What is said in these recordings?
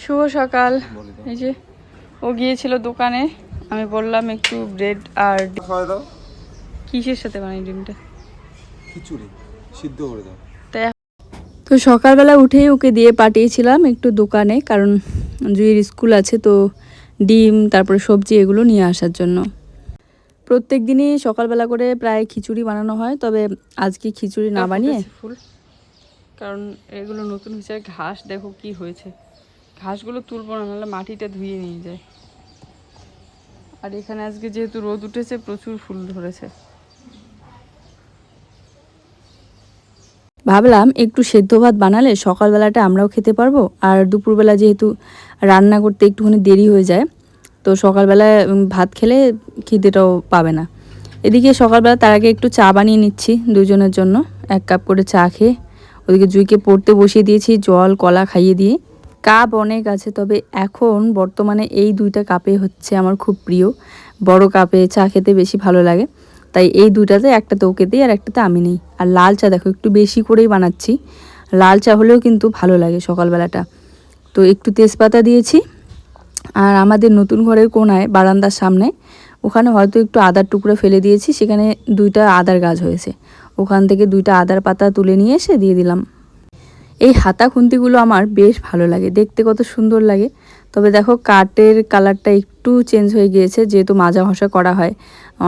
শুভ সকাল। এই যে ও গিয়েছিল দোকানে, আমি বললাম একটু ব্রেড আর কিসের সাথে বানাই ডিমটা, খিচুড়ি সিদ্ধ করে দাও। তো সকালবেলা উঠেই ওকে দিয়ে পাঠিয়েছিলাম একটু দোকানে, কারণ জুইয়ের স্কুল আছে, তো ডিম তারপরে সবজি এগুলো নিয়ে আসার জন্য। প্রত্যেক দিনই সকালবেলা করে প্রায় খিচুড়ি বানানো হয়, তবে আজকে খিচুড়ি না বানিয়ে ফুল, কারণ এগুলো নতুন হয়েছে। ঘাস দেখো কি হয়েছে, ঘাসগুলো তুলবো না, নাহলে মাটিটা ধুয়ে নিয়ে যায়। আর এখানে আজকে যেহেতু রোদ উঠেছে, প্রচুর ফুল ধরেছে। ভাবলাম একটু সেদ্ধ ভাত বানালে সকালবেলাটা আমরাও খেতে পারবো, আর দুপুরবেলা যেহেতু রান্না করতে একটুখানি দেরি হয়ে যায়, তো সকালবেলায় ভাত খেলে খিদেটাও পাবে না। এদিকে সকালবেলা তার আগে একটু চা বানিয়ে নিচ্ছি দুজনের জন্য। 1 কাপ করে চা খেয়ে ওদিকে জুইকে পড়তে বসিয়ে দিয়েছি, জল কলা খাইয়ে দিয়ে। কাপ অনেক আছে, তবে এখন বর্তমানে এই 2টা কাপে হচ্ছে আমার খুব প্রিয়। বড় কাপে চা খেতে বেশি ভালো লাগে, তাই এই 2টাতে একটাতে ওকে দিই আর একটাতে আমি নিই। আর লাল চা দেখো একটু বেশি করেই বানাচ্ছি, লাল চা হলেও কিন্তু ভালো লাগে সকালবেলাটা। তো একটু তেজপাতা দিয়েছি। আর আমাদের নতুন ঘরের কোনায় বারান্দার সামনে ওখানে হয়তো একটু আদার টুকরো ফেলে দিয়েছি, সেখানে 2টা আদার গাছ হয়েছে, ওখান থেকে 2টা আদার পাতা তুলে নিয়ে এসে দিয়ে দিলাম। এই হাতা খুন্তিগুলো আমার বেশ ভালো লাগে, দেখতে কত সুন্দর লাগে। তবে দেখো কাঠের কালারটা একটু চেঞ্জ হয়ে গিয়েছে, যেহেতু মাজা ঘষা করা হয়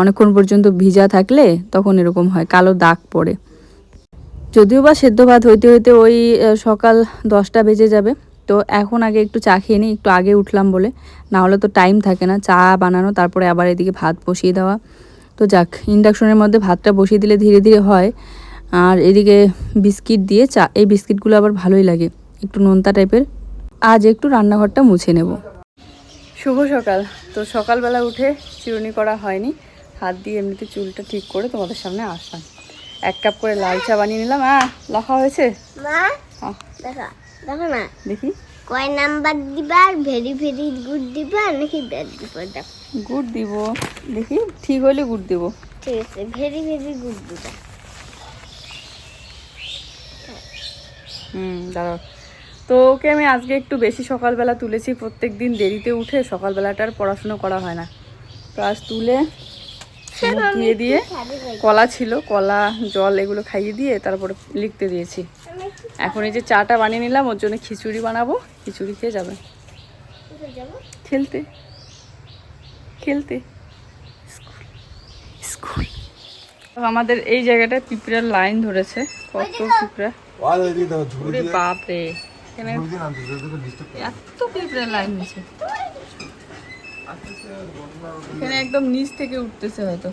অনেকক্ষণ পর্যন্ত ভিজা থাকলে তখন এরকম হয়, কালো দাগ পড়ে। যদিও বা সেদ্ধ ভাত হইতে হইতে ওই সকাল 10টা বেজে যাবে। তো এখন আগে একটু চা খেয়ে নিই, একটু আগে উঠলাম বলে, না হলে তো টাইম থাকে না চা বানানো, তারপরে আবার এদিকে ভাত বসিয়ে দেওয়া। তো যাক, ইন্ডাকশনের মধ্যে ভাতটা বসিয়ে দিলে ধীরে ধীরে হয়। আর এদিকে বিস্কিট দিয়ে চা, এই বিস্কিটগুলো আবার ভালোই লাগে, একটু নোনতা টাইপের। আজ একটু রান্নাঘরটা মুছে নেব। শুভ সকাল। তো সকালবেলা উঠে চিরুনি করা হয়নি, হাত দিয়ে এমনিতে চুলটা ঠিক করে তোমাদের সামনে আসলাম। 1 কাপ করে লাল চা বানিয়ে নিলাম। লেখা হয়েছে মা, দেখো দেখো না, দেখি কয় নাম্বার দিবা? ভেরি ভেরি গুড দিবা নাকি ব্যাড দিবা? দেখো গুড দিব, দেখি ঠিক হইলে গুড দিব। ঠিক আছে, ভেরি ভেরি গুড দিবা। দাঁড়াও। তো ওকে আমি আজকে একটু বেশি সকালবেলা তুলেছি, প্রত্যেক দিন দেরিতে উঠে সকালবেলাটার পড়াশুনো করা হয় না, তো আজ তুলে মুখ ধুয়ে দিয়ে, কলা ছিল, কলা জল এগুলো খাইয়ে দিয়ে তারপরে লিখতে দিয়েছি। এখন এই যে চাটা বানিয়ে নিলাম, ওর জন্য খিচুড়ি বানাবো, খিচুড়ি খেয়ে যাবে খেলতে খেলতে স্কুল। আমাদের এই জায়গাটায় পিঁপড়ার লাইন ধরেছে, কত পিঁপড়া, ওরে বাপ রে, এত পিঁপড়ার লাইন হয়েছে। এখানে একদম নিচ থেকে উঠতেছে হয়তো,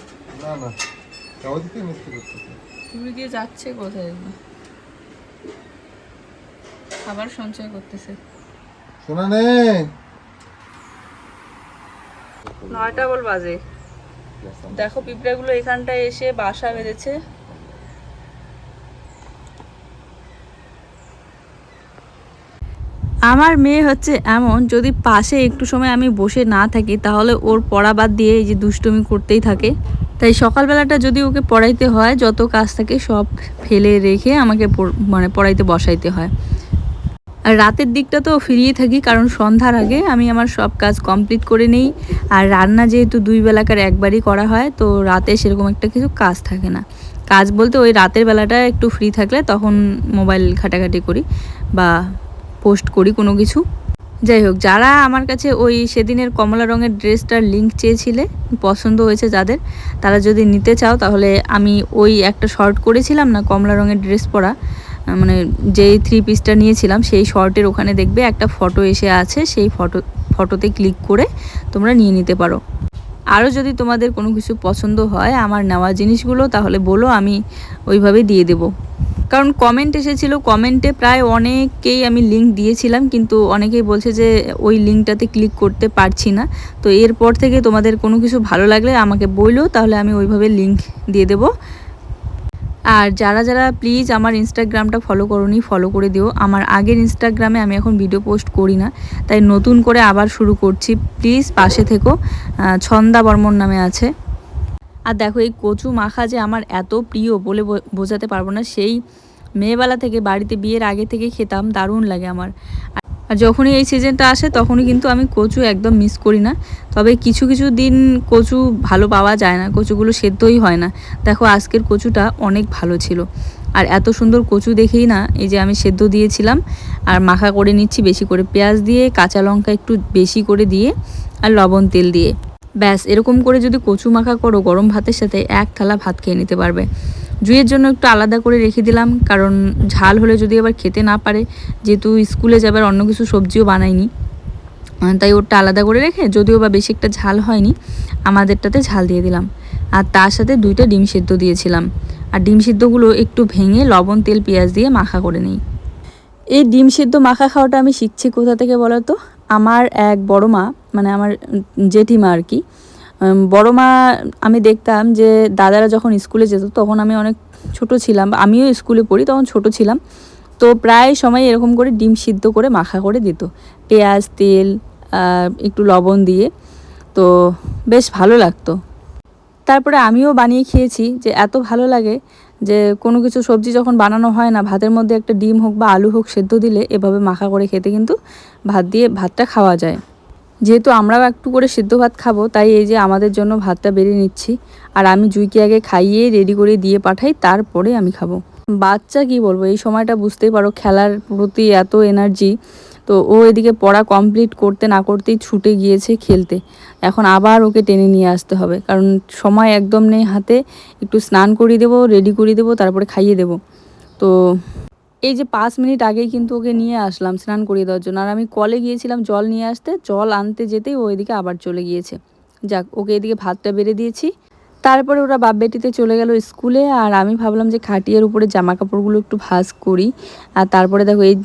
চুরি দিয়ে যাচ্ছে কোথায়, খাবার সঞ্চয় করতেছে। 9টা বল বাজে। দেখো পিঁপড়াগুলো এখানটায় এসে বাসা বেঁধেছে। আমার মেয়ে হচ্ছে এমন, যদি পাশে একটু সময় আমি বসে না থাকি তাহলে ওর পড়া বাদ দিয়ে এই যে দুষ্টুমি করতেই থাকে। তাই সকালবেলাটা যদি ওকে পড়াইতে হয়, যত কাজ থাকে সব ফেলে রেখে আমাকে মানে পড়াইতে বসাইতে হয়। আর রাতের দিকটা তো ফিরিয়ে থাকি, কারণ সন্ধ্যার আগে আমি আমার সব কাজ কমপ্লিট করে নিই। আর রান্না যেহেতু 2 বেলাকার একবারই করা হয়, তো রাতে সেরকম একটা কিছু কাজ থাকে না। কাজ বলতে ওই রাতের বেলাটা একটু ফ্রি থাকলে তখন মোবাইল ঘাটাঘাটি করি বা পোস্ট করি কোনো কিছু। যাই হোক, যারা আমার কাছে ওই সেদিনের কমলা রঙের ড্রেসটার লিংক চেয়েছিলে, পছন্দ হয়েছে যাদের, তারা যদি নিতে চাও তাহলে আমি ওই একটা শর্ট করেছিলাম না কমলা রঙের ড্রেস পরা, মানে যেই 3 পিসটা নিয়েছিলাম সেই শর্টের ওখানে দেখবে একটা ফটো এসে আছে, সেই ফটোতে ক্লিক করে তোমরা নিয়ে নিতে পারো। আরও যদি তোমাদের কোনো কিছু পছন্দ হয় আমার নেওয়া জিনিসগুলো, তাহলে বলো, আমি ওইভাবে দিয়ে দেবো। কারণ কমেন্ট এসেছিল, কমেন্টে প্রায় অনেকেই আমি লিংক দিয়েছিলাম, কিন্তু অনেকেই বলছে যে ওই লিঙ্কটাতে ক্লিক করতে পারছি না। তো এরপর থেকে তোমাদের কোনো কিছু ভালো লাগলে আমাকে বললো, তাহলে আমি ওইভাবে লিংক দিয়ে দেবো। আর যারা যারা প্লিজ আমার ইনস্টাগ্রামটা ফলো করোনি, ফলো করে দিও। আমার আগের ইনস্টাগ্রামে আমি এখন ভিডিও পোস্ট করি না, তাই নতুন করে আবার শুরু করছি, প্লিজ পাশে থেকো। ছন্দা বর্মন নামে আছে। আর দেখো এই কচু মাখা যে আমার এত প্রিয় বলে বোঝাতে পারবো না। সেই মেয়েবেলা থেকে, বাড়িতে বিয়ের আগে থেকে খেতাম, দারুণ লাগে আমার। আর যখনই এই সিজনটা আসে তখনই কিন্তু আমি কচু একদম মিস করি না। তবে কিছু কিছু দিন কচু ভালো পাওয়া যায় না, কচুগুলো সেদ্ধই হয় না। দেখো আজকের কচুটা অনেক ভালো ছিল। আর এত সুন্দর কচু দেখেই না এই যে আমি সেদ্ধ দিয়েছিলাম আর মাখা করে নিচ্ছি বেশি করে পেঁয়াজ দিয়ে, কাঁচা লঙ্কা একটু বেশি করে দিয়ে আর লবণ তেল দিয়ে। ব্যাস এরকম করে যদি কচু মাখা করো গরম ভাতের সাথে এক থালা ভাত খেয়ে নিতে পারবে। জুইয়ের জন্য একটু আলাদা করে রেখে দিলাম, কারণ ঝাল হলে যদি আবার খেতে না পারে, যেহেতু স্কুলে যাবার অন্য কিছু সবজিও বানাইনি, তাই ওরটা আলাদা করে রেখে যদিও বা বেশি একটা ঝাল হয়নি আমাদেরটাতে ঝাল দিয়ে দিলাম। আর তার সাথে 2টা ডিম সিদ্ধ দিয়েছিলাম। আর ডিম সিদ্ধগুলো একটু ভেঙে লবণ তেল পেঁয়াজ দিয়ে মাখা করে নিই। এই ডিম সিদ্ধ মাখা খাওয়াটা আমি শিখছি কোথা থেকে বলো তো? আমার এক বড় মা, মানে আমার জেঠিমা আর কি, বড় মা, আমি দেখতাম যে দাদারা যখন স্কুলে যেত তখন আমি অনেক ছোট ছিলাম, আমিও স্কুলে পড়ি তখন ছোট ছিলাম, তো প্রায় সময় এরকম করে ডিম সিদ্ধ করে মাখা করে দিত পেঁয়াজ তেল একটু লবণ দিয়ে, তো বেশ ভালো লাগতো। তারপরে আমিও বানিয়ে খেয়েছি, যে এত ভালো লাগে যে কোনো কিছু সবজি যখন বানানো হয় না, ভাতের মধ্যে একটা ডিম হোক বা আলু হোক সেদ্ধ দিলে এভাবে মাখা করে খেতে কিন্তু ভাতটা খাওয়া যায়। যেহেতু আমরাও একটু করে সিদ্ধ ভাত খাবো, তাই এই যে আমাদের জন্য ভাতটা বেড়ে নিচ্ছি। আর আমি জুইকে আগে খাইয়ে রেডি করে দিয়ে পাঠাই, তারপরে আমি খাবো। বাচ্চা কি বলবো, এই সময়টা বুঝতেই পারো, খেলার প্রতি এত এনার্জি। তো ও এদিকে পড়া কমপ্লিট করতে না করতেই ছুটে গিয়েছে খেলতে। এখন আবার ওকে টেনে নিয়ে আসতে হবে, কারণ সময় একদম নেই হাতে। একটু স্নান করিয়ে দেবো, রেডি করিয়ে দেবো, তারপরে খাইয়ে দেবো। তো এই যে 5 মিনিট আগেই কিন্তু ওকে নিয়ে আসলাম স্নান করিয়ে দেওয়ার জন্য। আর আমি কলে গিয়েছিলাম জল নিয়ে আসতে, জল আনতে যেতেই ও এদিকে আবার চলে গিয়েছে। যাক, ওকে এদিকে ভাতটা বেড়ে দিয়েছি। তারপরে ওরা বাপ বেটিতে চলে গেল স্কুলে। আর আমি ভাবলাম যে খাটিয়ার উপরে জামা কাপড়গুলো একটু ভাঁজ করি। আর তারপরে দেখো এই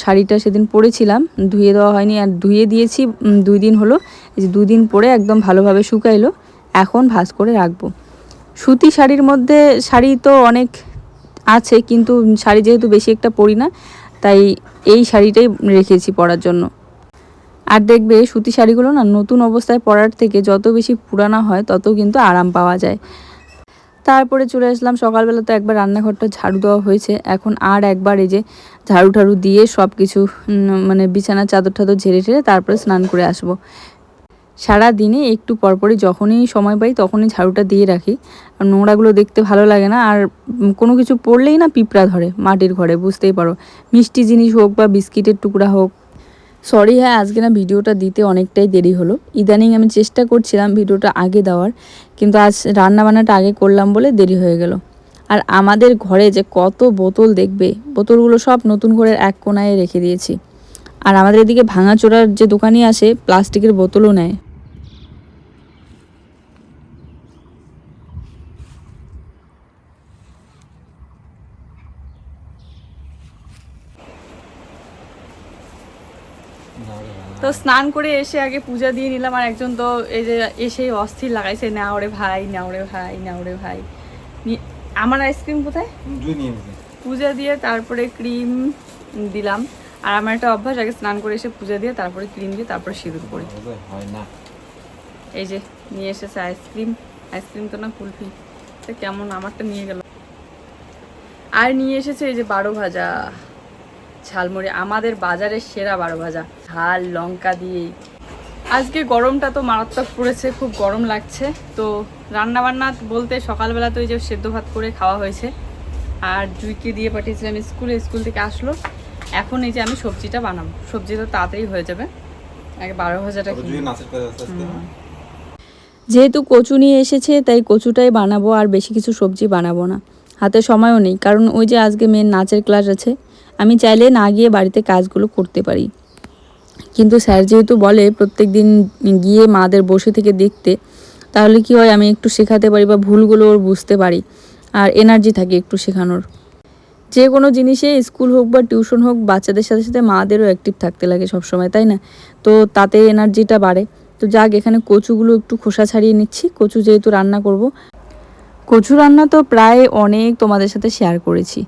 শাড়িটা সেদিন পরেছিলাম, ধুয়ে দেওয়া হয়নি, আর ধুয়ে দিয়েছি 2 দিন হলো। এই যে 2 দিন পরে একদম ভালোভাবে শুকাইলো, এখন ভাঁজ করে রাখবো। সুতি শাড়ির মধ্যে, শাড়ি তো অনেক আছে কিন্তু শাড়ি যেহেতু বেশি একটা পরি না, তাই এই শাড়িটাই রেখেছি পরার জন্য। আর দেখবে সুতি শাড়িগুলো না নতুন অবস্থায় পরার থেকে যত বেশি পুরানা হয় তত কিন্তু আরাম পাওয়া যায়। তারপরে চলে আসলাম, সকালবেলা তো একবার রান্নাঘরটা ঝাড়ু দেওয়া হয়েছে, এখন আর একবার এই যে ঝাড়ু ঠাড়ু দিয়ে সব কিছু মানে বিছানা চাদর টাদর ঝেড়ে ঝেড়ে তারপরে স্নান করে আসবো। সারা দিনে একটু পরপরই যখনই সময় পাই তখনই ঝাড়ুটা দিয়ে রাখি, আর নোংরাগুলো দেখতে ভালো লাগে না। আর কোনো কিছু পড়লেই না পিঁপড়া ধরে মাটির ঘরে, বুঝতেই পারো, মিষ্টি জিনিস হোক বা বিস্কিটের টুকরা হোক। সরি হ্যাঁ, আজকে না ভিডিওটা দিতে অনেকটাই দেরি হলো। ইদানিং আমি চেষ্টা করছিলাম ভিডিওটা আগে দেওয়ার, কিন্তু আজ রান্নাবান্নাটা আগে করলাম বলে দেরি হয়ে গেল। আর আমাদের ঘরে যে কত বোতল দেখবে, বোতলগুলো সব নতুন করে এক কোনায় রেখে দিয়েছি। আর আমাদের এদিকে ভাঙাচোরার যে দোকানি আসে প্লাস্টিকের বোতলও নেয়। তো স্নান করে এসে আগে পূজা দিয়ে নিলাম। আর একজন তো এই যে এসেই অস্থির লাগাইছে, না ওরে ভাই, না ওরে ভাই, না ওরে ভাই। আমার আইসক্রিম কোথায়? পূজা দিয়ে তারপরে ক্রিম দিলাম। আর আমার একটা অভ্যাস, আগে স্নান করে এসে পূজা দিয়ে তারপরে ক্রিম দিয়ে তারপরে সিঁদুর করি। এই যে নিয়ে এসেছে আইসক্রিম, আইসক্রিম তো না কুলফি, কেমন আমারটা নিয়ে গেল। আর নিয়ে এসেছে এই যে 12 ভাজা ঝালমুড়ি, আমাদের বাজারের সেরা 12 ভাজা, ঝাল লঙ্কা দিয়ে। আজকে গরমটা তো মারাত্মক পড়েছে, খুব গরম লাগছে। তো রান্না বান্না বলতে সকালবেলা তো এই যে সেদ্ধ ভাত করে খাওয়া হয়েছে, আর জুইকে দিয়ে পাঠিয়েছিলাম স্কুলে, স্কুল থেকে আসলো। এখন এই যে আমি সবজিটা বানাবো, সবজি তো তাড়াতাড়ি হয়ে যাবে, আগে 12 ভাজাটা যেহেতু কচু নিয়ে এসেছে তাই কচুটাই বানাবো, আর বেশি কিছু সবজি বানাবো না, হাতে সময়ও নেই। কারণ ওই যে আজকে মেন নাচের ক্লাস আছে, আমি চাইলে না গিয়ে বাড়িতে কাজগুলো করতে পারি, কিন্তু স্যার যেহেতু বলে প্রত্যেক দিন গিয়ে মাদের বসে থেকে দেখতে, তাহলে কি হয় আমি একটু শেখাতে পারি বা ভুলগুলো ওর বুঝতে পারি, আর এনার্জি থাকে একটু শেখানোর। যে কোনো জিনিসে স্কুল হোক বা টিউশন হোক, বাচ্চাদের সাথে সাথে মাদেরও অ্যাক্টিভ থাকতে লাগে সবসময়, তাই না? তো তাতে এনার্জিটা বাড়ে। তো যাক, এখানে কচুগুলো একটু খোসা ছাড়িয়ে নিচ্ছি, কচু যেহেতু রান্না করব। কচু রান্না তো প্রায় অনেক তোমাদের সাথে শেয়ার করেছি,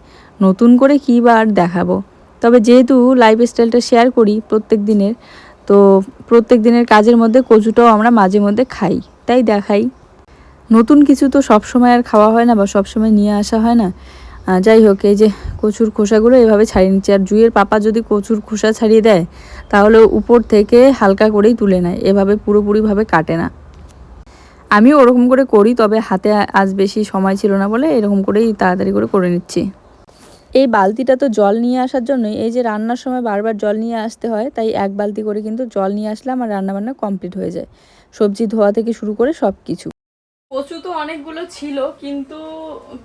নতুন করে কী বা আর দেখাবো। তবে যেহেতু লাইফস্টাইলটা শেয়ার করি প্রত্যেক দিনের, তো প্রত্যেক দিনের কাজের মধ্যে কচুটাও আমরা মাঝে মধ্যে খাই, তাই দেখাই। নতুন কিছু তো সবসময় আর খাওয়া হয় না বা সবসময় নিয়ে আসা হয় না। যাই হোক, এই যে কচুর খোসাগুলো এভাবে ছাড়িয়ে নিচ্ছি। আর জুইয়ের পাপা যদি কচুর খোসা ছাড়িয়ে দেয় তাহলে উপর থেকে হালকা করেই তুলে নেয়, এভাবে পুরোপুরিভাবে কাটে না। আমিও ওরকম করে করি, তবে হাতে আজ বেশি সময় ছিল না বলে এরকম করেই তাড়াতাড়ি করে নিচ্ছি। এই বালতিটা তো জল নিয়ে আসার জন্যই, এই যে রান্নার সময় বারবার জল নিয়ে আসতে হয়, তাই এক বালতি করে কিন্তু জল নিয়ে আসলে আমার রান্নাবান্না কমপ্লিট হয়ে যায়, সবজি ধোয়া থেকে শুরু করে সব কিছু। কচু তো অনেকগুলো ছিল, কিন্তু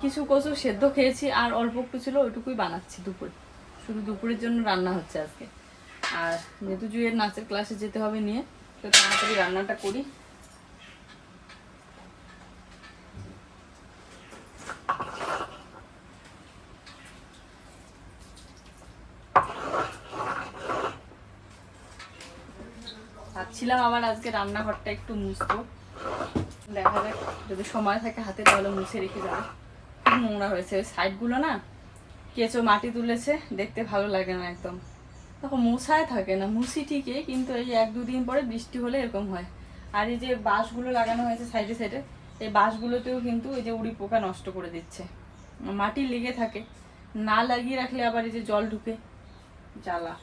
কিছু কচু সেদ্ধ খেয়েছি আর অল্প একটু ছিল, ওইটুকুই বানাচ্ছি দুপুরে, শুধু দুপুরের জন্য রান্না হচ্ছে আজকে। আর যেহেতু জুয়ের নাচের ক্লাসে যেতে হবে নিয়ে, তো তাড়াতাড়ি রান্নাটা করি। ভাবছিলাম আবার আজকে রান্নাঘরটা একটু মুছবো, দেখা যাক যদি সময় থাকে হাতে তাহলে মুছে রেখে যাবে। খুব নোংরা হয়েছে, ওই সাইডগুলো না কেঁচো মাটি তুলেছে, দেখতে ভালো লাগে না একদম, তখন মোছায় থাকে না। মুছি ঠিকই, কিন্তু এই 1-2 দিন পরে বৃষ্টি হলে এরকম হয়। আর এই যে বাঁশগুলো লাগানো হয়েছে সাইডে সাইডে, এই বাঁশগুলোতেও কিন্তু এই যে উড়ি পোকা নষ্ট করে দিচ্ছে, মাটি লেগে থাকে, না লাগিয়ে রাখলে আবার এই যে জল ঢুকে, জ্বালা।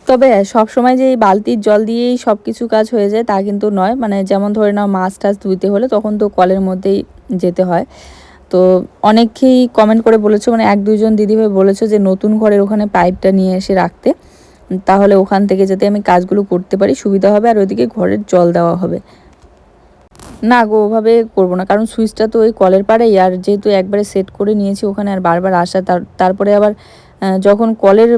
তবে সব সময় যে এই বালতির জল দিয়েই সব কিছু কাজ হয়ে যায় তা কিন্তু নয়, মানে যেমন ধরে নাও মাছ টাছ ধুইতে হলে তখন তো কলের মধ্যেই যেতে হয়। তো অনেকেই কমেন্ট করে বলেছো, মানে 1-2 জন দিদিভাই বলেছো যে নতুন ঘরের ওখানে পাইপটা নিয়ে এসে রাখতে, তাহলে ওখান থেকে যাতে আমি কাজগুলো করতে পারি সুবিধা হবে, আর ওইদিকে ঘরের জল দেওয়া হবে। না গো, ওভাবে করবো না, কারণ সুইচটা তো ওই কলের পাড়েই, আর যেহেতু একবারে সেট করে নিয়েছি ওখানে আর বারবার আসা, তারপরে আবার যখন কলের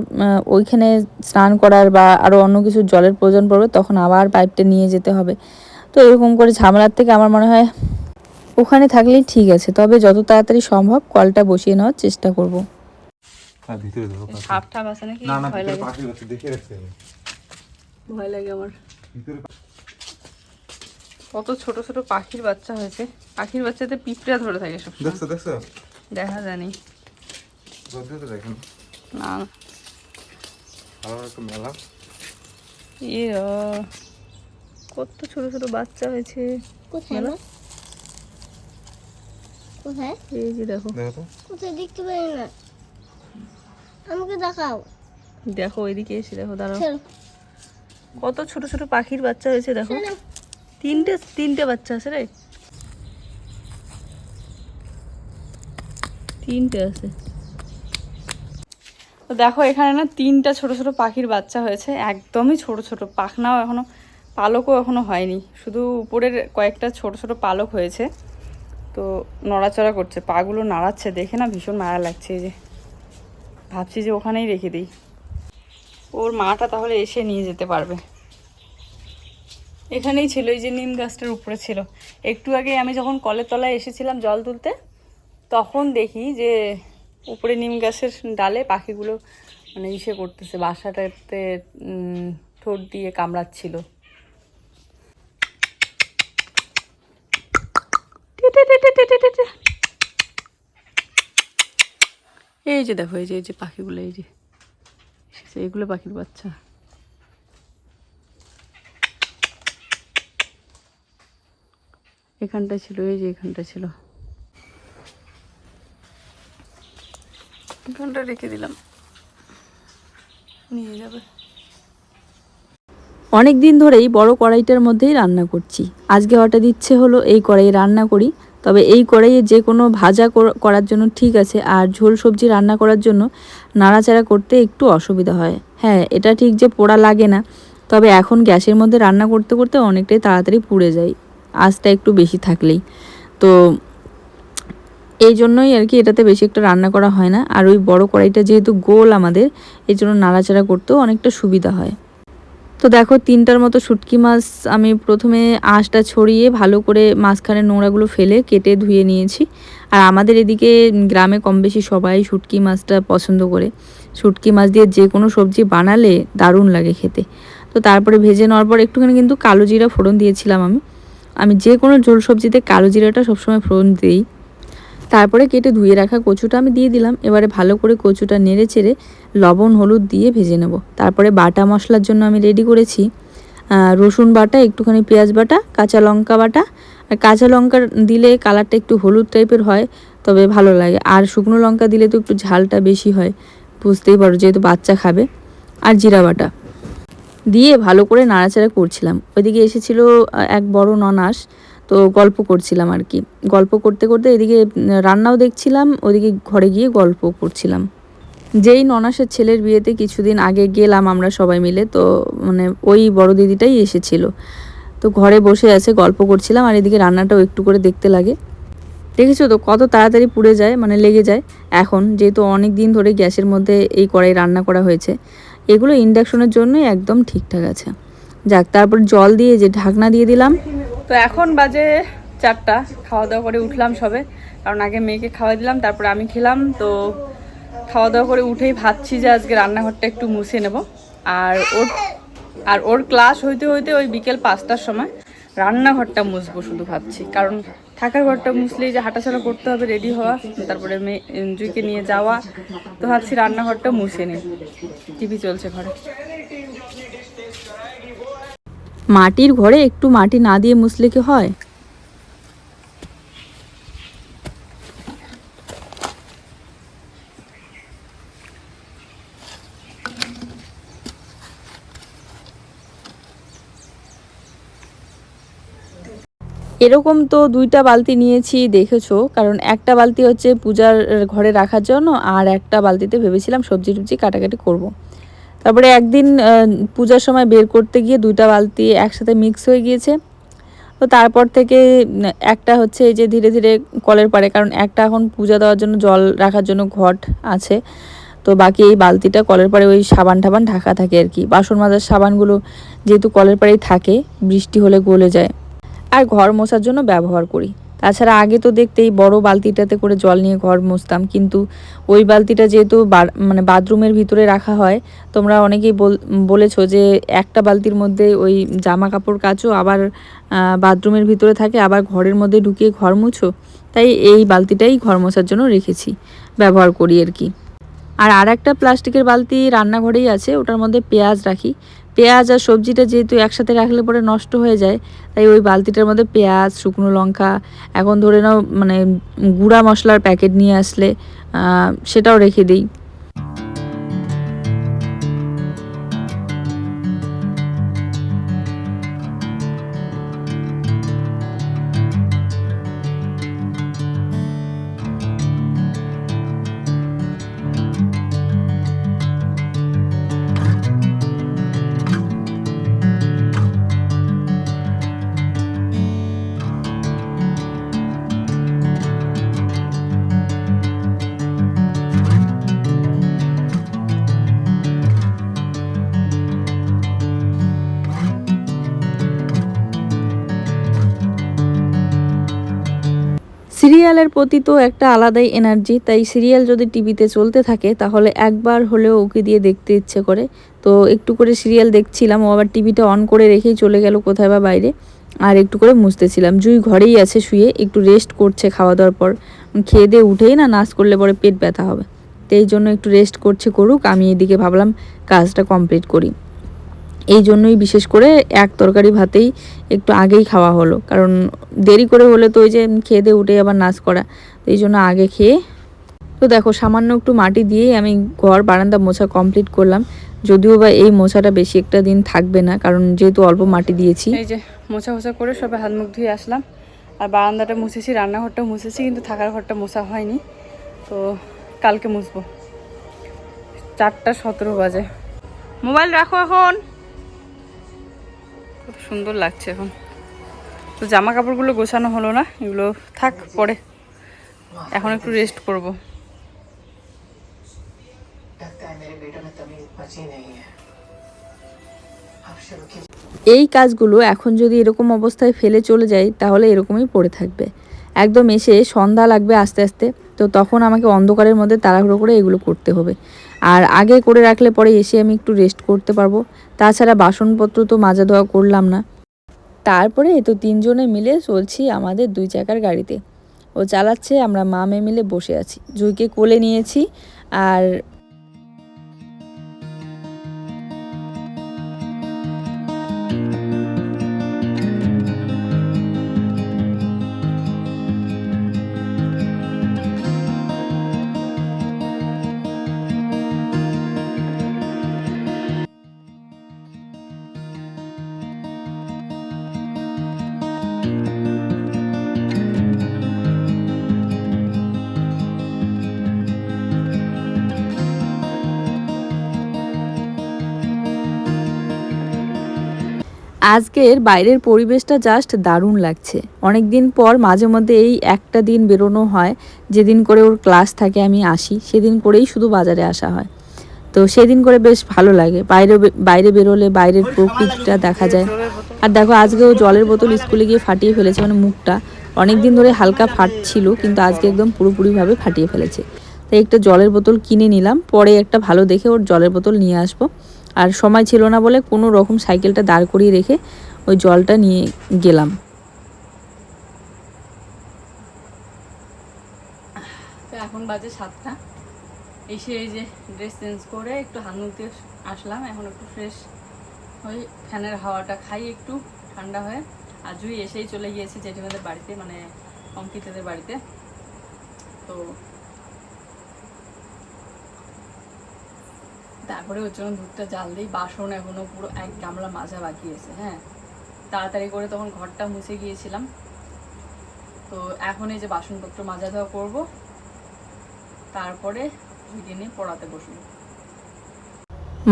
ওইখানে স্নান করার বা আরও অন্য কিছু জলের প্রয়োজন পড়বে তখন আবার পাইপটা নিয়ে যেতে হবে। তো এরকম করে ঝামেলার থেকে আমার মনে হয় ওখানে থাকলেই ঠিক আছে। তবে যত তাড়াতাড়ি সম্ভব কলটা বসিয়ে নেওয়ার চেষ্টা করব। আর ভিতরে দেখো সাপ ঠাপ আছে নাকি? না না, ভয় ভিতরে লাগে, পাখি আছে, দেখে রাখতে হবে। ভয় লাগে আমার। ভিতরে কত ছোট ছোট পাখির বাচ্চা হয়েছে, পাখির বাচ্চাতে পিঁপড়া ধরে থাকে সব। দেখছো দেখছো, দেখা জানি রোদে তো দেখেন না। ভালো একটা মেলা। কত ছোট ছোট বাচ্চা হয়েছে। কোথায় মা? কোথায়? এই যে দেখো, দেখো তো, কোথায় দেখতে পাই না, আমাকে দেখাও। দেখো এদিকে এসে দেখো, দাঁড়াও, চলো কত ছোট ছোট পাখির বাচ্চা হয়েছে দেখো। চলো। তিনটে বাচ্চা আছে রে, তিনটে আছে। তো দেখো এখানে না 3টা ছোট ছোট পাখির বাচ্চা হয়েছে, একদমই ছোট ছোট, পাখনাও এখনো, পালকও এখনো হয়নি, শুধু উপরের কয়েকটা ছোট ছোট পালক হয়েছে। তো নড়াচড়া করছে, পাগুলো নাড়াচ্ছে, দেখে না ভীষণ মায়া লাগছে। এই যে ভাবছি যে ওখানেই রেখে দিই, ওর মাটা তাহলে এসে নিয়ে যেতে পারবে। এখানেই ছিল, এই যে নিম গাছটার উপরে ছিল। একটু আগে আমি যখন কলের তলায় এসেছিলাম জল তুলতে, তখন দেখি যে উপরে নিম গাছের ডালে পাখিগুলো মানে ইসে করতেছে, বাসাটাতে ঠোঁট দিয়ে কামড়াচ্ছিল। এই যে দেখো, এই যে পাখিগুলো, এই যে এইগুলো পাখির বাচ্চা। এখানটা ছিল, এই যে এখানটা ছিল, এখানটা রেখে দিলাম, নিয়ে যাবে। অনেক দিন ধরেই বড় কড়াইটার মধ্যেই রান্না করছি, আজকে হঠাৎ ইচ্ছে হলো এই কড়াইয়ে রান্না করি। তবে এই কড়াইয়ে যে কোনো ভাজা করার জন্য ঠিক আছে, আর ঝোল সবজি রান্না করার জন্য নাড়াচাড়া করতে একটু অসুবিধা হয়। হ্যাঁ, এটা ঠিক যে পোড়া লাগে না, তবে এখন গ্যাসের মধ্যে রান্না করতে করতে অনেকটাই তাড়াতাড়ি পুড়ে যায়, আঁচটা একটু বেশি থাকলেই। তো এই জন্যই আর কি এটাতে বেশি একটা রান্না করা হয় না। আর ওই বড় কড়াইটা যেহেতু গোল আমাদের, এই জন্য নাড়াচাড়া করতেও অনেকটা সুবিধা হয়। তো দেখো 3টার মতো শুটকি মাছ আমি প্রথমে আঁশটা ছড়িয়ে ভালো করে মাঝখানের নোংরাগুলো ফেলে কেটে ধুয়ে নিয়েছি। আর আমাদের এদিকে গ্রামে কম বেশি সবাই শুটকি মাছটা পছন্দ করে, শুটকি মাছ দিয়ে যে কোনো সবজি বানালে দারুণ লাগে খেতে। তো তারপরে ভেজে নেওয়ার পর একটুখানি কিন্তু কালো জিরা ফোড়ন দিয়েছিলাম আমি যে কোনো ঝোল সবজিতে কালো জিরাটা সবসময় ফোড়ন দিই। তারপরে কেটে ধুয়ে রাখা কচুটা আমি দিয়ে দিলাম। এবারে ভালো করে কচুটা নেড়ে চেড়ে লবণ হলুদ দিয়ে ভেজে নেব। তারপরে বাটা মশলার জন্য আমি রেডি করেছি রসুন বাটা, একটুখানি পেঁয়াজ বাটা, কাঁচা লঙ্কা বাটা। আর কাঁচা লঙ্কা দিলে কালারটা একটু হলুদ টাইপের হয়, তবে ভালো লাগে। আর শুকনো লঙ্কা দিলে তো একটু ঝালটা বেশি হয়, বুঝতেই পারো যেহেতু বাচ্চা খাবে। আর জিরা বাটা দিয়ে ভালো করে নাড়াচাড়া করছিলাম। ওইদিকে এসেছিল এক বড় ননাস, তো গল্প করছিলাম আর কি। গল্প করতে করতে এদিকে রান্নাও দেখছিলাম, ওদিকে ঘরে গিয়ে গল্প করছিলাম। যেই ননাসের ছেলের বিয়েতে কিছুদিন আগে গেলাম আমরা সবাই মিলে, তো মানে ওই বড় দিদিটাই এসেছিল। তো ঘরে বসে আছে, গল্প করছিলাম, আর এদিকে রান্নাটাও একটু করে দেখতে লাগে। দেখেছো তো কত তাড়াতাড়ি পুড়ে যায়, মানে লেগে যায়। এখন যেহেতু অনেক দিন ধরে গ্যাসের মধ্যে এই কড়াই রান্না করা হয়েছে, এগুলো ইন্ডাকশনের জন্যই একদম ঠিকঠাক আছে। যাক, তারপর জল দিয়ে যে ঢাকনা দিয়ে দিলাম। তো এখন বাজে 4টা, খাওয়া দাওয়া করে উঠলাম সবে, কারণ আগে মেয়েকে খাওয়া দিলাম, তারপর আমি খেলাম। তো খাওয়া দাওয়া করে উঠেই ভাবছি যে আজকে রান্নাঘরটা একটু মুছে নেব। আর ওর ক্লাস হইতে হইতে ওই বিকেল 5টার সময় রান্নাঘরটা মুছবো শুধু ভাবছি, কারণ থাকার ঘরটা মুছলেই যে হাঁটাচলা করতে হবে, রেডি হওয়া, তারপরে মেয়ে এনজয়কে নিয়ে যাওয়া। তো ভাবছি রান্নাঘরটা মুছে নিই। টিভি চলছে ঘরে। মাটির ঘরে একটু মাটি না দিয়ে মুছলে কি হয়? এরকম তো 2টা বালতি নিয়েছি দেখেছো, কারণ একটা বালতি হচ্ছে পূজার ঘরে রাখার জন্য, আর একটা বালতিতে ভেবেছিলাম সবজি টবজি কাটাকাটি করব। তারপরে একদিন পূজার সময় বের করতে গিয়ে 2টা বালতি একসাথে মিক্স হয়ে গিয়েছে। তো তারপর থেকে একটা হচ্ছে এই যে ধীরে ধীরে কলের পাড়ে, কারণ একটা এখন পূজা দেওয়ার জন্য জল রাখার জন্য ঘট আছে, তো বাকি এই বালতিটা কলের পাড়ে ওই সাবান টাবান ঢাকা থাকে আর কি। বাসন মাজার সাবানগুলো যেহেতু কলের পাড়েই থাকে, বৃষ্টি হলে গলে যায়। আর ঘর মোছার জন্য ব্যবহার করি। তাছাড়া আগে তো দেখতেই বড় বালতিটাতে করে জল নিয়ে ঘর মুছতাম, কিন্তু ওই বালতিটা যেহেতু মানে বাথরুমের ভিতরে রাখা হয়, তোমরা অনেকেই বলেছো যে একটা বালতির মধ্যে ওই জামা কাপড় কাচো, আবার বাথরুমের ভিতরে থাকে, আবার ঘরের মধ্যে ঢুকিয়ে ঘর মুছো। তাই এই বালতিটাই ঘর মোছার জন্য রেখেছি, ব্যবহার করি আর কি। আর একটা প্লাস্টিকের বালতি রান্নাঘরেই আছে, ওটার মধ্যে পেঁয়াজ রাখি। পেঁয়াজ আর সবজিটা যেহেতু একসাথে রাখলে পরে নষ্ট হয়ে যায়, তাই ওই বালতিটার মধ্যে পেঁয়াজ, শুকনো লঙ্কা, এখন ধরে নাও মানে গুঁড়া মশলার প্যাকেট নিয়ে আসলে সেটাও রেখে দিই। সিরিয়ালের প্রতি তো একটা আলাদাই এনার্জি, তাই সিরিয়াল যদি টিভিতে চলতে থাকে তাহলে একবার হলেও ওকে দিয়ে দেখতে ইচ্ছে করে। তো একটু করে সিরিয়াল দেখছিলাম, ও আবার টিভিটা অন করে রেখেই চলে গেল কোথায় বা বাইরে। আর একটু করে মুছতেছিলাম। জুই ঘরেই আছে শুয়ে, একটু রেস্ট করছে খাওয়া দাওয়ার পর। খেয়ে দিয়ে উঠেই না নাচ করলে পরে পেট ব্যথা হবে, তো এই জন্য একটু রেস্ট করছে, করুক, আমি এদিকে ভাবলাম কাজটা কমপ্লিট করি। এই জন্যই বিশেষ করে এক তরকারি ভাতেই একটু আগেই খাওয়া হলো, কারণ দেরি করে হলে তো ওই যে খেয়ে দিয়ে উঠে আবার নাচ করা, তো এই জন্য আগে খেয়ে। তো দেখো সামান্য একটু মাটি দিয়েই আমি ঘর বারান্দা মোছা কমপ্লিট করলাম। যদিও বা এই মোছাটা বেশি একটা দিন থাকবে না, কারণ যেহেতু অল্প মাটি দিয়েছি। এই যে মোছা মোছা করে সবাই হাত মুখ ধুয়ে আসলাম, আর বারান্দাটা মুছেছি, রান্নাঘরটা মুছেছি, কিন্তু থাকার ঘরটা মোছা হয়নি। তো কালকে মুছবো। 4টা 17 বাজে। মোবাইল রাখো এখন। কত সুন্দর লাগছে এখন। তো জামা কাপড়গুলো গোছানো হলো না, এগুলো থাক পরে, এখন একটু রেস্ট করব। এই কাজগুলো এখন যদি এরকম অবস্থায় ফেলে চলে যাই তাহলে এরকমই পড়ে থাকবে। একদম এসে সন্ধ্যা লাগবে আস্তে আস্তে, তো তখন আমাকে অন্ধকারের মধ্যে তাড়াহুড়ো করে এগুলো করতে হবে। আর আগে করে রাখলে পরে এসে আমি একটু রেস্ট করতে পারবো। তাছাড়া বাসনপত্র তো মাজা ধোয়া করলাম না। তারপরে তো 3 জনে মিলে চলছি আমাদের 2 চাকার গাড়িতে। ও চালাচ্ছে, আমরা মা মেয়ে মিলে বসে আছি, জুইকে কোলে নিয়েছি। আর আজকের বাইরের পরিবেশটা জাস্ট দারুণ লাগছে। অনেক দিন পর মাঝে মধ্যে এই একটা দিন বেরোনো হয়, যেদিন করে ওর ক্লাস থাকে আমি আসি, সেদিন করেই শুধু বাজারে আসা হয়। তো সেদিন করে বেশ ভালো লাগে, বাইরে বেরোলে বাইরের প্রকৃতিটা দেখা যায়। আর দেখো আজকেও জলের বোতল স্কুলে গিয়ে ফাটিয়ে ফেলেছে, মানে মুখটা অনেক দিন ধরে হালকা ফাটছিল, কিন্তু আজকে একদম পুরোপুরিভাবে ফাটিয়ে ফেলেছে। তাই একটা জলের বোতল কিনে নিলাম, পরে একটা ভালো দেখে ওর জলের বোতল নিয়ে আসবো। আর সময় ছিল না বলে কোনো রকম সাইকেলটা দাঁড় করিয়ে রেখে ওই জলটা নিয়ে গেলাম। তো এখন বাজে 7টা, এসে এই যে ড্রেস চেঞ্জ করে একটু হাত মুখ দিয়ে আসলাম। এখন একটু ফ্রেশ হয়ে ফ্যানের হাওয়াটা খাই একটু ঠান্ডা হয়ে। আর জুই এসেই চলে গিয়েছে জেঠিমাদের বাড়িতে, মানে অঙ্কিতাদের বাড়িতে। তো তারপরে ওর জন্য দুধটা জাল দিই। বাসন এখনো পুরো এক গামলা মাজা বাকি আছে। হ্যাঁ, তাড়াতাড়ি করে তখন ঘরটা মুছে গিয়েছিলাম। তো এখন এই যে বাসনপত্র মাজা ধোয়া করবো, তারপরে দুদিনে পড়াতে বসবো।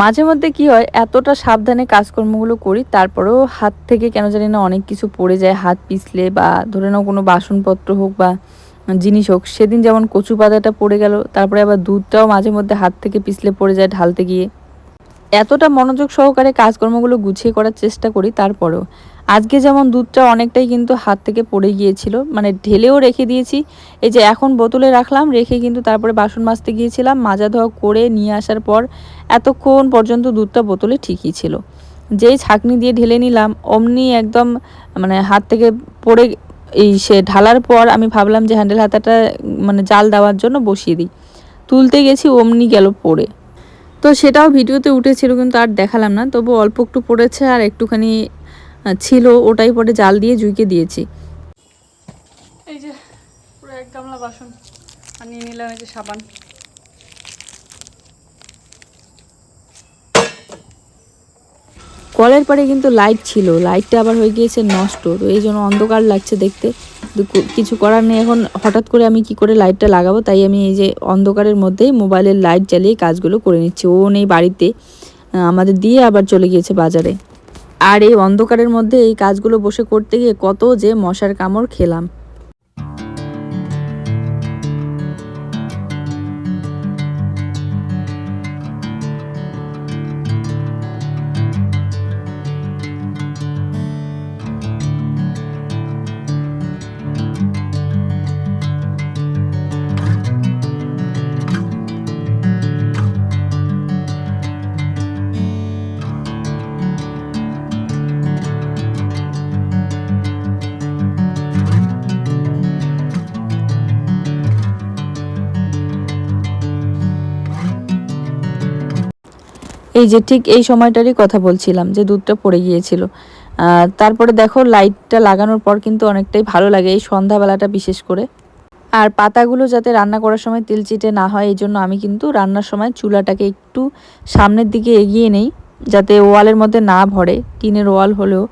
মাঝে মধ্যে কি হয়, এতটা সাবধানে কাজকর্মগুলো করি, তারপরেও হাত থেকে কেন জানি না অনেক কিছু পড়ে যায়। হাত পিছলে বা ধরে নাও কোনো বাসনপত্র হোক বা জিনিস হোক, সেদিন যেমন কচু পাতাটা পড়ে গেল, তারপরে আবার দুধটাও মাঝে মধ্যে হাত থেকে পিছলে পড়ে যায় ঢালতে গিয়ে। এতটা মনোযোগ সহকারে কাজকর্মগুলো গুছিয়ে করার চেষ্টা করি, তারপরেও আজকে যেমন দুধটা অনেকটাই কিন্তু হাত থেকে পড়ে গিয়েছিল, মানে ঢেলেও রেখে দিয়েছি। এই যে এখন বোতলে রাখলাম, রেখে কিন্তু তারপরে বাসন মাজতে গিয়েছিলাম, মাজা ধোয়া করে নিয়ে আসার পর এতক্ষণ পর্যন্ত দুধটা বোতলে ঠিকই ছিল। যেই ছাঁকনি দিয়ে ঢেলে নিলাম, অমনি একদম মানে হাত থেকে পড়ে। এই সে ঢালার পর আমি ভাবলাম যে হ্যান্ডেল হাতাটা মানে জাল দেওয়ার জন্য বসিয়ে দিই, তুলতে গেছি অমনি গেল পড়ে। তো সেটাও ভিডিওতে উঠেছিল, কিন্তু আর দেখালাম না। তবু অল্প একটু পড়েছে আর একটুখানি ছিল, ওটাই পরে জাল দিয়ে জুইকে দিয়েছি। এই যে পুরো এক গামলা বাসন আর নিয়ে নিলাম এই যে সাবান। কলের পরে কিন্তু লাইট ছিল, লাইটটা আবার হয়ে গিয়েছে নষ্ট, তো এই জন্য অন্ধকার লাগছে দেখতে। কিছু করার নেই, এখন হঠাৎ করে আমি কি করে লাইটটা লাগাবো, তাই আমি এই যে অন্ধকারের মধ্যেই মোবাইলের লাইট জ্বালিয়ে কাজগুলো করে নিচ্ছি। ও নেই বাড়িতে, আমাদের দিয়ে আবার চলে গিয়েছে বাজারে। আর এই অন্ধকারের মধ্যে এই কাজগুলো বসে করতে গিয়ে কত যে মশার কামড় খেলাম। এই যে ঠিক এই সময়টারই কথা বলছিলাম যে দুধটা পড়ে গিয়েছিল। তারপরে দেখো লাইটটা লাগানোর পর কিন্তু অনেকটাই ভালো লাগে এই সন্ধ্যাবেলাটা বিশেষ করে। আর পাতাগুলো যাতে রান্না করার সময় তেলচিটে না হয়, এই জন্য আমি কিন্তু রান্নার সময় চুলাটাকে একটু সামনের দিকে এগিয়ে নেই, যাতে ওয়ালের মধ্যে না ভরে। টিনের ওয়াল হলেও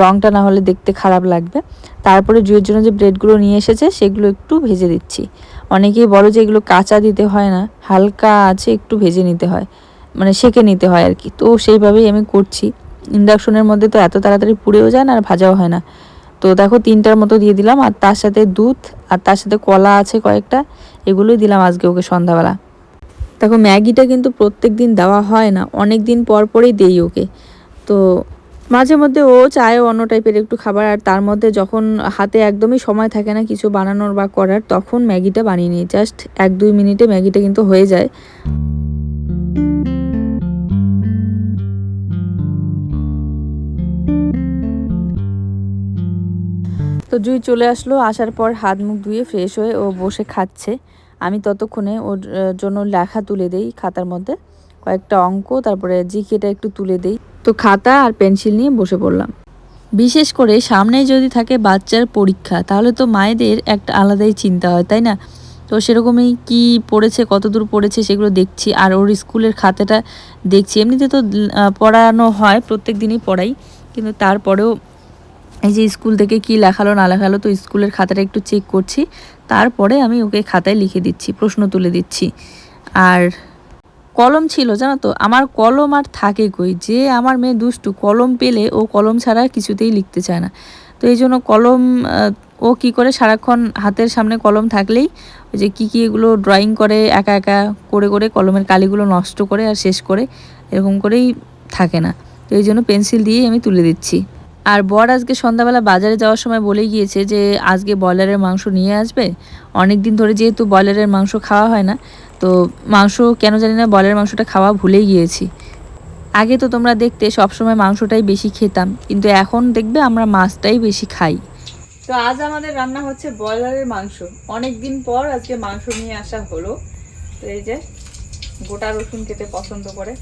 রঙটা না হলে দেখতে খারাপ লাগবে। তারপরে জুয়ের জন্য যে ব্রেডগুলো নিয়ে এসেছে সেগুলো একটু ভেজে দিচ্ছি। অনেকেই বলো যে এগুলো কাঁচা দিতে হয় না, হালকা আছে একটু ভেজে নিতে হয়, মানে সেঁকে নিতে হয় আর কি। তো সেইভাবেই আমি করছি। ইন্ডাকশনের মধ্যে তো এত তাড়াতাড়ি পুড়েও যায় না আর ভাজাও হয় না। তো দেখো 3টার মতো দিয়ে দিলাম, আর তার সাথে দুধ আর তার সাথে কলা আছে কয়েকটা, এগুলোই দিলাম আজকে ওকে সন্ধ্যাবেলা। দেখো ম্যাগিটা কিন্তু প্রত্যেক দিন দেওয়া হয় না, অনেক দিন পর পরেই দেই ওকে। তো মাঝে মধ্যে ও চায় অন্য টাইপের একটু খাবার, আর তার মধ্যে যখন হাতে একদমই সময় থাকে না কিছু বানানোর বা করার, তখন ম্যাগিটা বানিয়ে নিই। জাস্ট 1-2 মিনিটে ম্যাগিটা কিন্তু হয়ে যায়। তো জুই চলে আসলো, আসার পর হাত মুখ ধুয়ে ফ্রেশ হয়ে ও বসে খাচ্ছে। আমি ততক্ষণে ওর জন্য লেখা তুলে দেই খাতার মধ্যে, কয়েকটা অঙ্ক, তারপরে জিকেটা একটু তুলে দেই। তো খাতা আর পেন্সিল নিয়ে বসে পড়লাম। বিশেষ করে সামনেই যদি থাকে বাচ্চার পরীক্ষা, তাহলে তো মায়েদের একটা আলাদাই চিন্তা হয়, তাই না? তো সেরকমই কি পড়েছে, কতদূর পড়েছে সেগুলো দেখছি, আর ওর স্কুলের খাতাটা দেখছি। এমনিতে তো পড়ানো হয়, প্রত্যেক দিনই পড়াই, কিন্তু তারপরেও এই যে স্কুল থেকে কি লেখালো না লেখালো, তো স্কুলের খাতাটা একটু চেক করছি, তারপরে আমি ওকে খাতায় লিখে দিচ্ছি, প্রশ্ন তুলে দিচ্ছি। আর কলম ছিল জানো তো, আমার কলম আর থাকে কই, যে আমার মেয়ে দুষ্টু, কলম পেলে ও কলম ছাড়া কিছুতেই লিখতে চায় না। তো এই জন্য কলম ও কি করে সারাক্ষণ হাতের সামনে কলম থাকলেই ওই যে কী এগুলো ড্রয়িং করে, একা একা করে করে কলমের কালিগুলো নষ্ট করে আর শেষ করে, এরকম করেই থাকে না। তো এই জন্য পেন্সিল দিয়েই আমি তুলে দিচ্ছি। আর বর আজকে সন্ধ্যাবেলা বাজারে যাওয়ার সময় বলেই গিয়েছে যে আজকে ব্রয়লারের মাংস নিয়ে আসবে। অনেক দিন ধরে যেহেতু ব্রয়লারের মাংস খাওয়া হয় না, তো মাংস কেন জানি না ব্রয়লারের মাংসটা খাওয়া ভুলেই গিয়েছি। আগে তো তোমরা দেখতে সবসময় মাংসটাই বেশি খেতাম, কিন্তু এখন দেখবে আমরা মাছটাই বেশি খাই। তো আজ আমাদের রান্না হচ্ছে ব্রয়লারের মাংস। অনেক দিন পর আজকে মাংস নিয়ে আসা হলো। তো এই যে গোটা রসুন খেতে পছন্দ করে,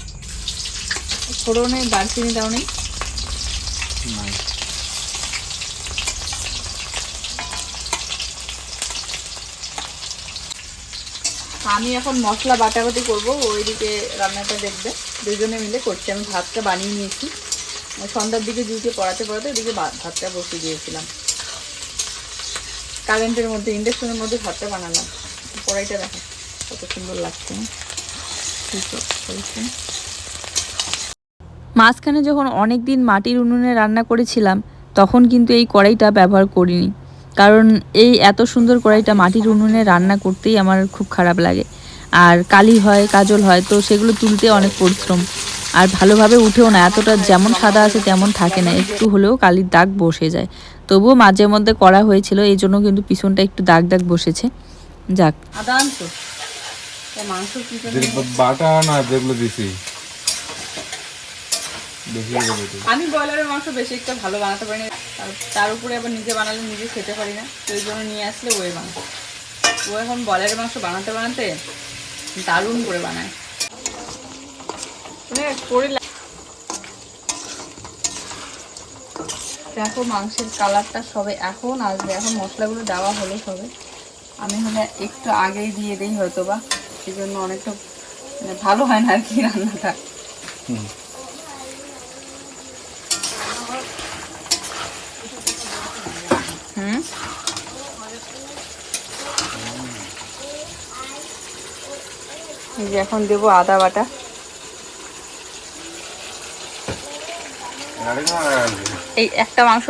ফোড়নে দারচিনি দাও নেই, আমি এখন মশলা বাটাবাটি করবো, ওইদিকে রান্নাটা দেখবে। দুজনে মিলে করছি। আমি ভাতটা বানিয়ে নিয়েছি, সন্ধ্যার দিকে দিকে পড়াতে ওইদিকে ভাতটা বসিয়ে দিয়েছিলাম। কারেন্টের মধ্যে, ইন্ডাকশনের মধ্যে ভাতটা বানালাম। কড়াইটা দেখো কত সুন্দর লাগছে। মাঝখানে যখন অনেক দিন মাটির উনুনে রান্না করেছিলাম, তখন কিন্তু এই কড়াইটা ব্যবহার করিনি, কারণ এই এত সুন্দর কড়াইটা মাটির উনুনে রান্না করতেই আমার খুব খারাপ লাগে। আর কালি হয়, কাজল হয়, তো সেগুলো তুলতে অনেক পরিশ্রম, আর ভালোভাবে উঠেও না। এতটা যেমন সাদা আছে তেমন থাকে না, একটু হলেও কালির দাগ বসে যায়। তবুও মাঝে মধ্যে করা হয়েছিল, এই জন্য কিন্তু পিছনটা একটু দাগ দাগ বসেছে। যাক, আদা আনছো মাংস বাটা না যেগুলো দিছি, আমি ব্রয়লারের মাংস বেশি একটা ভালো বানাতে পারি না, তার উপরে আবার নিজে বানালে নিজে খেতে পারি না, তো এই জন্য নিয়ে আসলে ওই মাংস। ও এখন ব্রয়লারের মাংস বানাতে বানাতে দারুণ করে বানায়। দেখো মাংসের কালারটা সবে এখন আসবে, এখন মশলাগুলো দেওয়া হলো সবে। আমি হলে একটু আগেই দিয়ে দিই হয়তো বা, সেই জন্য অনেকটা ভালো হয় না আর কি রান্নাটা। এই যে এখন দেবো আদা বাটা। এই একটা মাংস।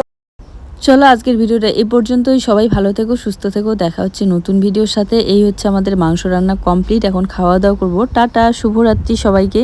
চলো আজকের ভিডিওটা এ পর্যন্তই। সবাই ভালো থেকো, সুস্থ থেকো, দেখা হচ্ছে নতুন ভিডিওর সাথে। এই হচ্ছে আমাদের মাংস রান্না কমপ্লিট, এখন খাওয়া দাওয়া করবো। টাটা, শুভরাত্রি সবাইকে।